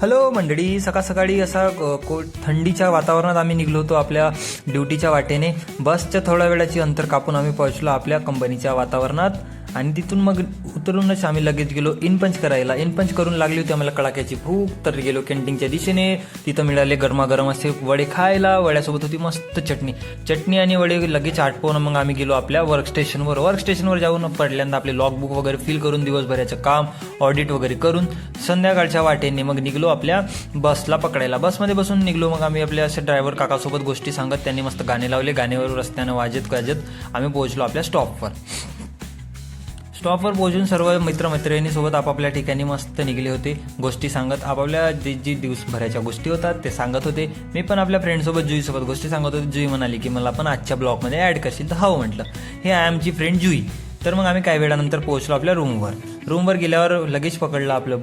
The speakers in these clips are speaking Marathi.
हॅलो मंडळी, सकाळ सकाळी असा थंडीच्या वातावरणात आम्ही निघलो होतो आपल्या ड्युटीच्या वाटेने. बसच्या थोड्या वेळाची अंतर कापून आम्ही पोहोचलो आपल्या कंपनीच्या वातावरणात आणि तिथून मग उतरूनच आम्ही लगेच गेलो इनपंच करायला. इनपंच करून लागली होती आम्हाला कडाक्याची भूक, तर गेलो कॅन्टीनच्या दिशेने. तिथं मिळाले गरमागरम असे वडे खायला. वड्यासोबत होती मस्त चटणी आणि वडे लगेच आटपवून मग आम्ही गेलो आपल्या वर्कस्टेशनवर जाऊन पहिल्यांदा आपले लॉगबुक वगैरे फिल करून दिवसभराचं काम ऑडिट वगैरे करून संध्याकाळच्या वाटेने मग निघलो आपल्या बसला पकडायला. बसमध्ये बसून निघलो मग आम्ही आपल्या असे ड्रायव्हर काकासोबत गोष्टी सांगत. त्यांनी मस्त गाणे लावले. गाण्यावर रस्त्यानं वाजत आम्ही पोहोचलो आपल्या स्टॉपवर पोहोचून सर्व मित्रमैत्रिणींसोबत आपापल्या ठिकाणी मस्त निघले होते. गोष्टी सांगत आपापल्या जी दिवसभराच्या गोष्टी होतात ते सांगत होते. मी पण आपल्या फ्रेंडसोबत जुईसोबत गोष्टी सांगत होते. जुई म्हणाली की मला पण आजच्या ब्लॉगमध्ये ॲड करशील, तर हो म्हटलं. हे आहे आमची फ्रेंड जुई. तर मग आम्ही काही वेळानंतर पोहोचलो आपल्या रूमवर गेल्यावर लगेच पकडलं आपलं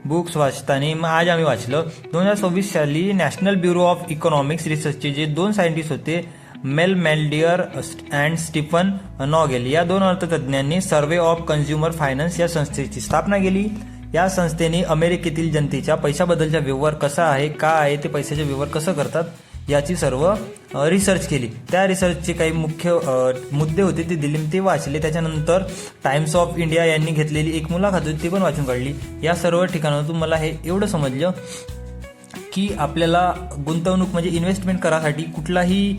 बुक्स वाचताना. मग आज आम्ही वाचलं 2026 साली नॅशनल ब्युरो ऑफ इकॉनॉमिक्स रिसर्चचे जे 2 सायंटिस्ट होते, मेल मेल्डियर अँड स्टीफन नॉगेल, या 2 अर्थतज्ञांनी सर्व्हे ऑफ कन्झ्युमर फायनान्स या संस्थेची स्थापना केली. या संस्थेने अमेरिकेतील जनतेच्या पैशाबद्दलचा व्यवहार कसा आहे, काय आहे, ते पैशाचे व्यवहार कसं करतात याची सर्व रिसर्च केली. त्या रिसर्चचे काही मुख्य मुद्दे होते ते दिले, ते वाचले. त्याच्यानंतर टाइम्स ऑफ इंडिया यांनी घेतलेली एक मुलाखत होती, ती पण वाचून काढली. या सर्व ठिकाणातून मला हे एवढं समजलं की आपल्याला गुंतवणूक म्हणजे इन्व्हेस्टमेंट करासाठी कुठलाही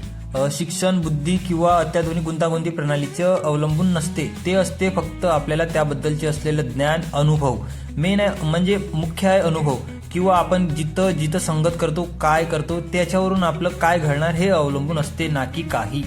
शिक्षण, बुद्धी किंवा अत्याधुनिक गुंतागुंती प्रणालीचं अवलंबून नसते. ते असते फक्त आपल्याला त्याबद्दलचे असलेलं ज्ञान, अनुभव. मेन आहे म्हणजे मुख्य आहे अनुभव, किंवा आपण जिथं संगत करतो, काय करतो, त्याच्यावरून आपलं काय घडणार हे अवलंबून असते, ना की काही.